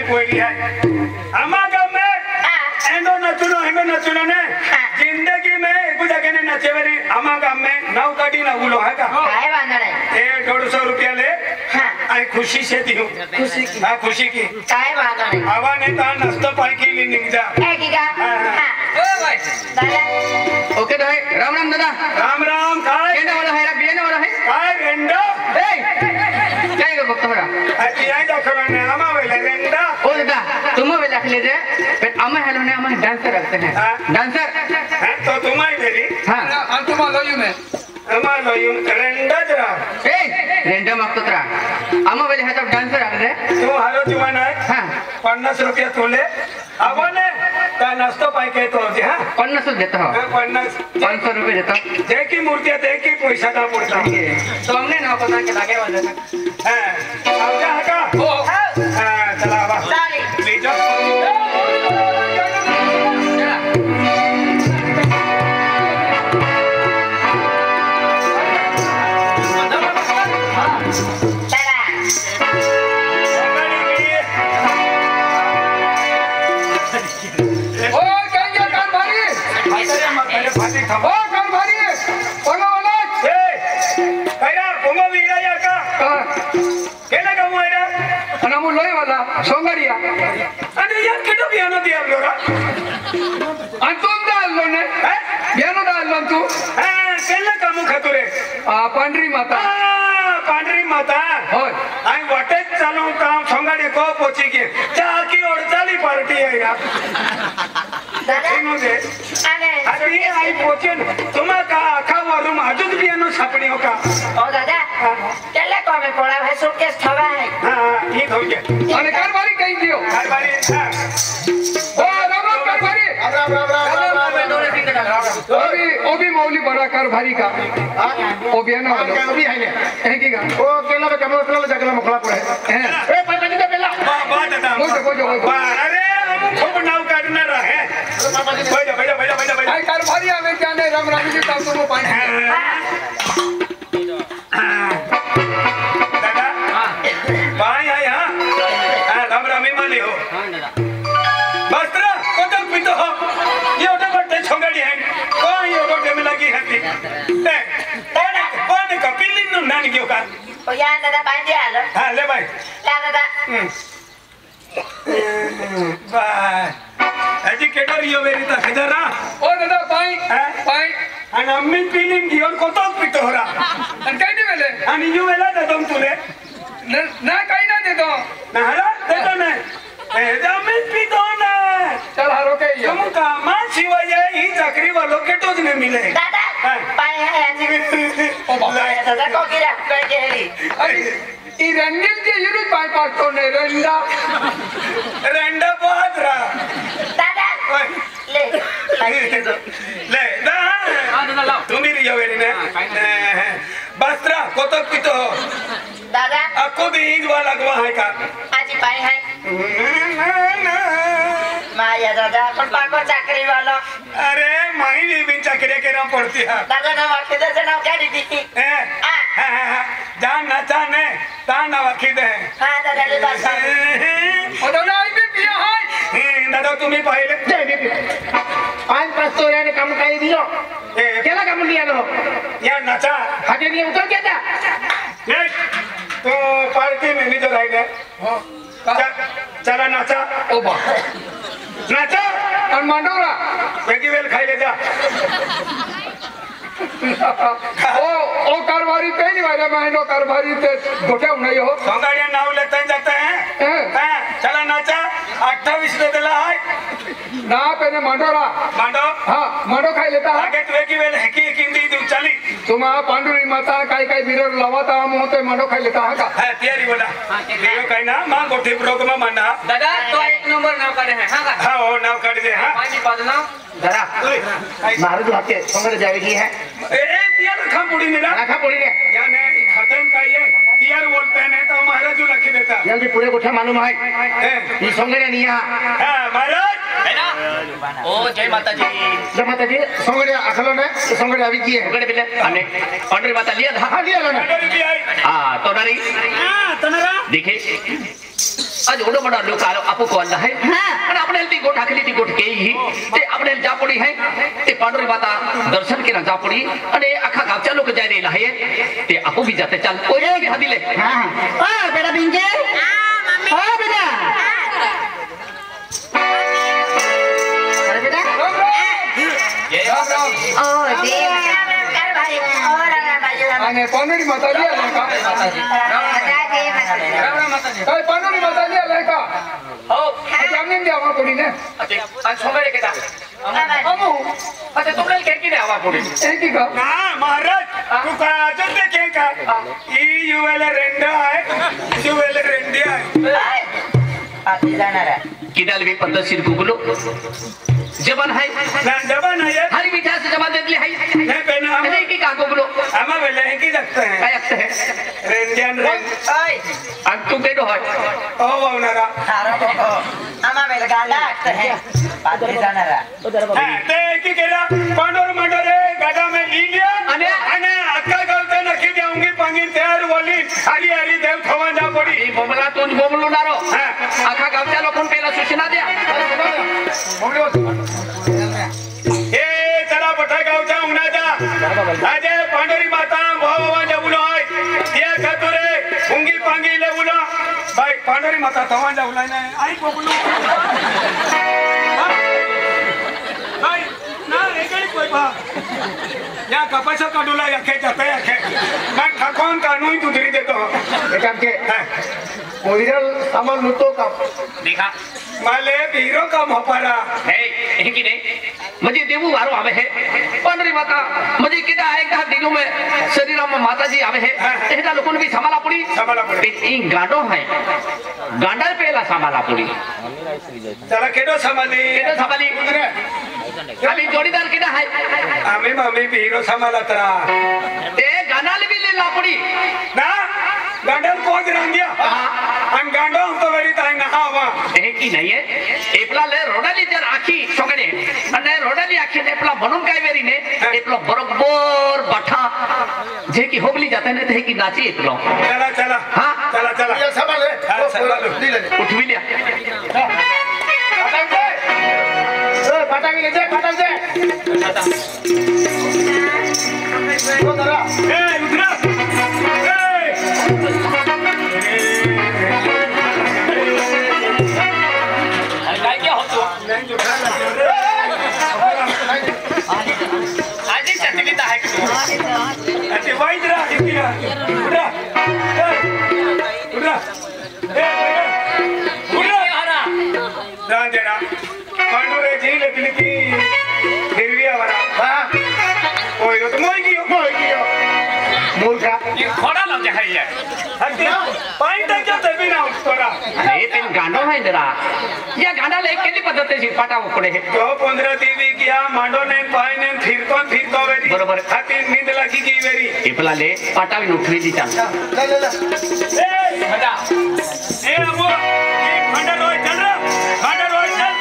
कोई है हमारा में एंडो नचुनो ने जिंदगी में एक जगह ने नचे वेरी हमारा में नाव काटी ना गुलो है का काय बांधणार आहे 150 रुपया ले आई खुशी से दी हूँ खुशी की काय बांधणार आहे आवा ने ता नस्तो पाई की निक जा की का ओ भाई दादा ओके भाई राम राम दादा राम काय केना वाला है बियाना वाला है काय रेंडो ए काय गो बक्का बरा अति आई दाखवा ने आमा वेले रेंडो ओ दादा तुम वे रखले जे बट अमे हेलो ने हम डांसर रखते हैं डांसर तो तुम आई मेरी हां हम तुम लोयू में अमा लोयू रेंडो जरा ए रेंडो मागतोत्रा अमे वेले है तो डांसर रख दे तू हारो जुवान है हां 50 रुपया तोले आवने ता नाश्ता पाई के तो जी हां 50 देता हो 500 रुपए देता जे की मूर्तियां दे की पैसा का पड़ता तो हमने ना पता के लागे वाले हां आओ जा का ओ हां चला बा चालेल ले जा सोंगारिया अरे यार कितो पियानो दिया लोरा अंतुम डाल लो ने पियानो डाल लो तू हां केला काम खातुरे पांढरी माता होय आई वाटेत चालू काम सोंगाडी को पोची के की ओडचाली पार्टी है यार दादा मुझे अरे आई पोचे तुम्हा का आखा वरून अजून पियानो छापणी हो का ओ दादा केला को में पड़ा है सूटकेस थवा है हां ठीक हो गया अरे कारभारी कहीं दियो कारभारी ओ राम कारभारी ओबी मौली बड़ा कारभारी का ओ बियानो वाला भी है है की का ओ केला पे कमल केला जगला मखला पड़े ए पैसा दे बेला बा दादा बोलो अरे हम खूब नाव काटना रहे बैठा आई कारभारी हमें क्या ने राम राम जी का तुम पानी दादा भाई आया राम रामी माली हो बस्त्र कोतक पितो हो ये ओटे बट्टे छोंगड़ी है कोई ओटे में लगी है ए कौन कपिल नु नानी क्यों का ओ यार दादा बांध दिया लो हां ले भाई ला दादा बाय अजी केटर यो वेरी ता खजरा ओ दादा पाई आणि अम्मी पीलिंग घेऊन कोतक पितो हो रा आणि काय नाही वेले आणि यू वेला देतो तुले ना काही ना देतो ना हरा देतो ना ए अम्मी पितो ना चल हारो के ये तुम का मां शिवाय ही चाकरी वालों के टोज ने मिले दादा पानी है आज ओ बाबा दादा को गिरा कर के हेरी अरे ई रंगील के यूज पाई पास तो ने रेंडा बहुत रा दादा ले ले दा दादा लाओ तुम्ही रिया वेरी ने बस्त्रा कोतक पितो दादा आपको भी ईद वाला गवा है का आज पाई है माया दादा पण पाको चाकरी वाला अरे माही भी बिन चाकरी के नाम पड़ती है दादा ना वाके दे ना क्या दी जान ना चाने तान ना वाकी दे हां दादा ले बात ओ दादा आई भी पिया है दादा तुम्ही पाहिले आज पास्तोऱ्याने काम काही दिलो केला काम दिया लो या नाचा हाते दिए उतर के जा तो पार्टी में नहीं तो राइट है चला नाचा ओ बा नाचा और मांडोरा बेगी वेल खाई ले जा ओ कारभारी पहली बार महीनों कारभारी ते गोटे नहीं हो सोंगाड़िया नाव लेते जाते हैं चला नाचा 28 दे दिला है ना पहले मांडोरा मांडो हाँ मांडो खाई लेता है आगे तो बेगी वेल हैकी किंदी दी चली तुम पांडुरी माता काई बिरर लवाता हम होते मांडो खाई लेता है का है तैयारी बोला लियो कहीं ना मां गोठी प्रोग्राम में माना दादा तो एक नंबर नाव काढे हैं हां हां वो नाव काट दे हां पानी पादना जरा महाराज हाते संगड जावेगी है ए तियार खा पुड़ी ने रखा पड़ी ने याने खतन का ये तियार बोलते हैं तो महाराज लखी देता जल्दी पूरे गोठा मालूम है ये संगड नहीं है हां महाराज है ना ओ जय माता जी संगड आखलो ने संगड आवी की है गड़े बिले हमने पांडुरी माता लिया हां लिया लो ने भी आई हां तो नरी हां तनरा देखे आज ओडो बड़ा लोग आलो आपको कौन है और अपने ती गोट आखली ती गोट के ही ते अपने जा पड़ी है ते पांडुरी माता दर्शन के ना जा पड़ी अने आखा गावचा लोग जाय रेला है ते आपको भी जाते चल कोई भी हदी ले हां ओ बेटा बिंजे हां मम्मी ओ बेटा अरे बेटा ये राम ओ जी कर भाई और भाई आने पांडुरी माता जी आले का राम माता जी ए पांडुरी माता जी आले का हो जामिन दे आवा पड़ी ने अच्छा आज सोमवार के दा अमु अच्छा तुमने के की आवा पड़ी एक ही का ना महाराज तू का आजते के का ई यूएल रेंडा है यूएल रेंडिया है आती जाणार किडाल भी पद्धतशीर गुगलो जबान है ना जबान है हरी मीठा से जबान देतली है नहीं पहना अरे की का गुगलो हम वेले है की लगते हैं काय लगते है रेंडियन रेंड ओय अब तू केडो है ओ वावनारा हारो आमा बेल गाला आते हैं आती जाणार हां ते की केला पांडोर मंडोरे गाडा में ली लिया अने अने अक्का गलते नकी जाऊंगी पांगी तैयार बोली हरी हरी देव खवा जा पड़ी ई बोमला तू बोमलो नारो आखा गावच्या लोकन पेला सूचना द्या ए चला पठा गावच्या उन्हाचा आजे पांडोरी माता भावा जाऊलो आहे या खातोरे उंगी पांगी लेवलो भाई पांडोरी माता तवा जाऊला नाही आई बोलू भाई ना एकड़ी कोई बा या कपासा काडूला याखे जाते याखे मैं ठकोन कानून तुदरी देतो एकाम के ओरिजिनल सामान लुटो का देखा माले हीरो का मोपारा है की नहीं मुझे देवू वारो आवे है पांडुरी माता मुझे किदा आहे का दिनों में शरीर में माता जी आवे है एटा लोकन भी संभाला पड़ी ई गाडो है गांडा पेला संभाला पड़ी चला केडो संभाली अभी जोड़ीदार किदा है आम्ही मम्मी भी हीरो संभाला तरा ते गानाल भी ले ला पड़ी ना गांडल कोज रंगिया अन गांडो तो वेरी ताई ना आवा की नहीं है एपला ले रोडाली जर आखी सोगणे अने रोडाली आखी ने एपला बनून काय वेरी ने एपलो बरोबर बठा जे की होबली जाते ने ते की नाची एपलो चला चला हां चला चला ये संभाल हां संभालो उठवी लिया पटांग ले दे पटांग दे वो जरा ए उधरा काय क्या होतो आजी चटकीत आहे अति वाईट रा किया उधरा उधरा ए उधरा हरा जान देना पांडुरे जी लेकिन की हिरविया वाला हां कोई तो मोई गयो मूर्खा ये खोड़ा लग जाए ये हत्या पॉइंट क्या तभी ना तोरा अरे तेन गांडो है जरा या गांडा ले केली पद्धत से पाटा उकडे है तो 15 देवी किया मांडो ने पाई ने फिरतो वेरी बरोबर हाती नींद लगी की वेरी एपला ले पाटा भी उठवी दी चाल ले ए मजा ए अबो ये खंडर होय चल रे खंडर होय चल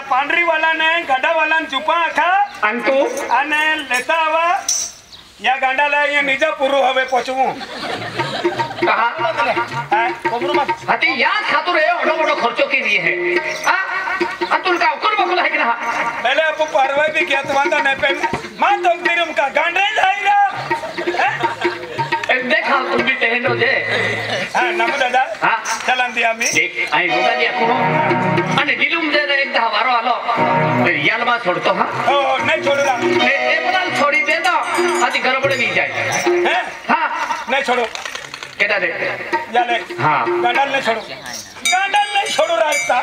पांढरी वाला ने गड्डा वाला चुपा आखा अंतु अने लेता आवा या गांडाला ये निजा पुरु हवे पचवू कहा हां या खातुर है ओडो ओडो खर्चो के लिए है हां अंतुल का कोन बकुल है कि ना पहले आपको पारवाई भी किया तो वांदा नहीं पे मां तो तिरम का गांडे जाएगा देखा तुम भी टहनो जे हां नम दादा हां चलन दिया मी देख आई रोगा दिया को आणि दिलुम जे एक दहा वारो आलो याल मा सोडतो हा हो नाही छोडूला एप्रिल छोड़ी दे दो आदि गड़बड़ नहीं जाए हैं हां नहीं छोड़ो केटा रे जाले हां गाडल नहीं छोड़ो रास्ता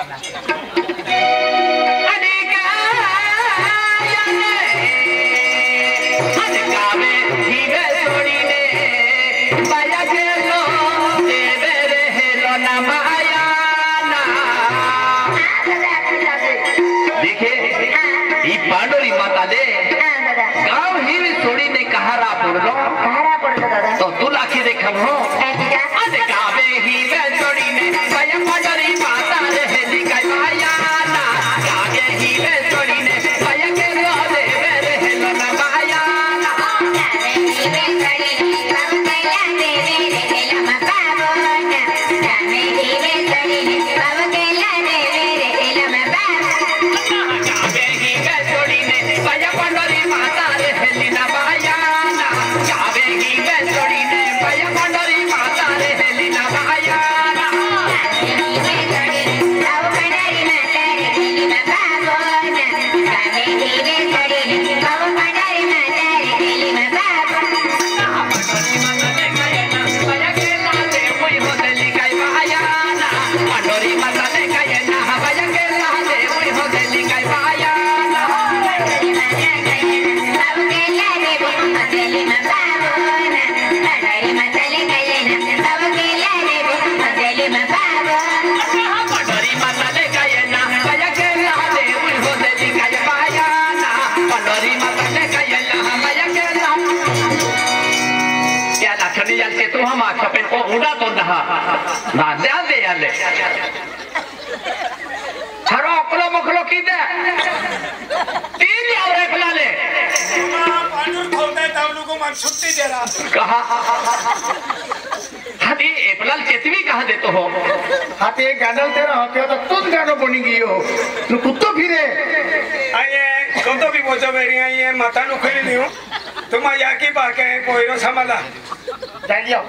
पांडोरी माता दे गाँव ही में सोड़ी ने कहारा पड़ लो तो तू लाखी देखम हो अरे गावे ही में सोड़ी ने भैया पांडोरी माता रे लिखाई माया ना गावे ही में सोड़ी ने भैया के रो दे रे लो ना माया ना गावे ही में सोड़ी ने भैया दे रे लमा बाबो ना गावे ही में सोड़ी ने बाबा के ला रे लमा बाबो गावे ही में सोड़ी ने भैया पांडोरी माता रे लीना माया ना गावे ही में सोड़ी ने भैया पांडोरी माता रे लीना माया ना गावे ही में सोड़ी ने बाबा पांडोरी माता रे लीना बाबो ना गावे ही में सोड़ी ने बाबा पांडोरी माता रे लीना बाबो पांडोरी माता ने कायना भैया के ला दे कोई हो दे लिखाई माया ना पांडोरी माता ने कायना भैया के ला दे कोई हो दे लिखाई माया ना पांडोरी माता कायना बाबा के ला दे कोई हो दे लीना बाबो ना पांडोरी माता ने कायना बाबा के ला दे कोई हो दे लीना बाबो पांडोरी माता ने कायना भैया के ला दे कोई हो दे लिखाई माया ना पांडोरी माता ने कायना भैया के ला क्या लाखनी याल से तू हम आखा पे को उड़ा तो ना ध्यान दे याले हरो अकलो मखलो की दे तीन यावरे फलाले पांडुर खोलते तब लोगों मन छुट्टी दे रहा कहा हाथी एपलाल चेतवी कहा देतो हो हाथी गाडल तेरा होते तो तुम गाडो बनी गई हो नु कुत्तो फिरे आये तुम तो भी बोझो मेरी आये माता नु खेली नहीं हो तुम आया की बाके कोई रो संभाला जाइयो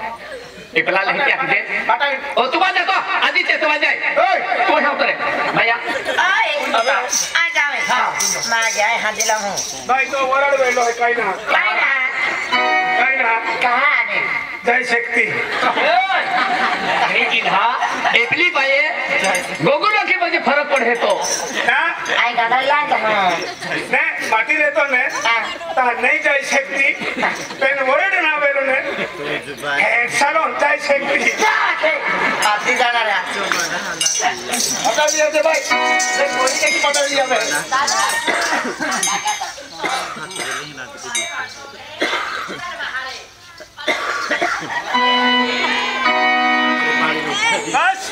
एपलाल है क्या दे बाटा ओ तू बाजा तो आदि चेतो बाजाए ओए तू है उतरे भैया ओए आ जावे हां मा जाए हां दिला हूं भाई तो वरड़ वेलो है काई ना कहां ने जय शक्ति लेकिन हाँ एपली पाए गोगुलो के वजह फर्क पड़े तो ना आई गाडल ला हां ने माटी रे तो ने ता नहीं जय शक्ति पेन वरड़ ना वेलो ने हे सालो जय शक्ति आती जाना रे हटा लिया दे भाई ये कोई के पकड़ लिया मैं बस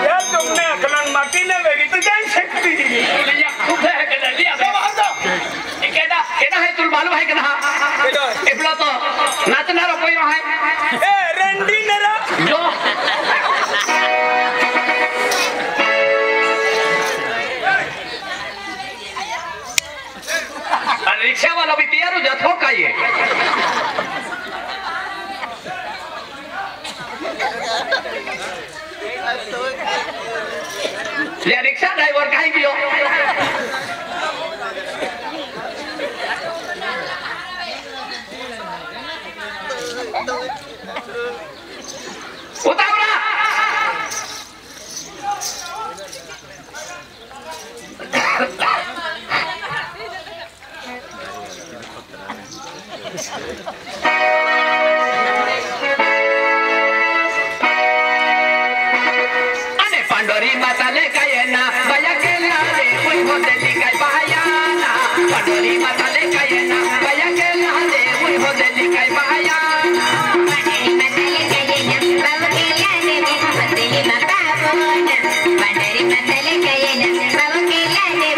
यार तुमने अकलन माटी ने वेगी तो जय शक्ति लिया खूब है के लिया केदा केदा है तुल मालूम है कि ना एपला तो नाचना रो कोई है ए रंडी नरा जो रिक्शा वाला भी तैयार हो जाता का ये ये रिक्शा ड्राइवर कहीं भी हो उतावला अने पांडोरी माता ले कायना भैया के लाले कोई होते लिखाई बाया ना पांडोरी माता ले कायना भैया के लाले कोई होते लिखाई बाया ना पांडोरी माता ले कायना बाबा के लाले कोई होते लीना बाबो ना पांडोरी माता ले कायना बाबा के लाले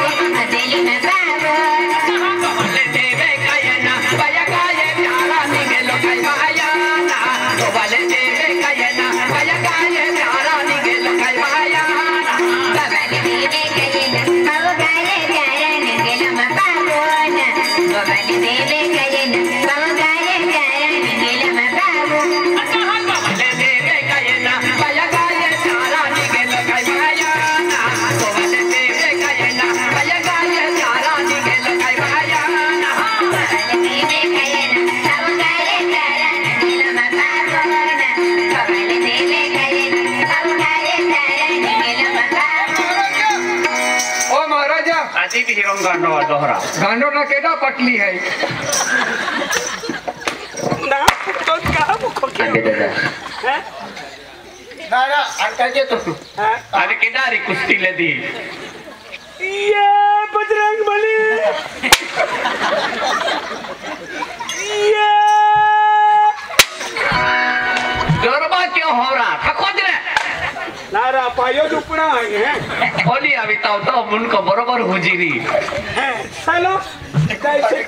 माताजी भी हिरों गांडो दोहरा गांडो ना केटा पटली है ना तो का मुखो के हैं ना ना अंकल के तो अरे केटा रे कुश्ती ले दी ये बजरंग बली ये गरबा क्यों हो रहा ठको दे नारा पायो दुपना है ओली अभी तो मुन को बरोबर हुजीरी हेलो कैसे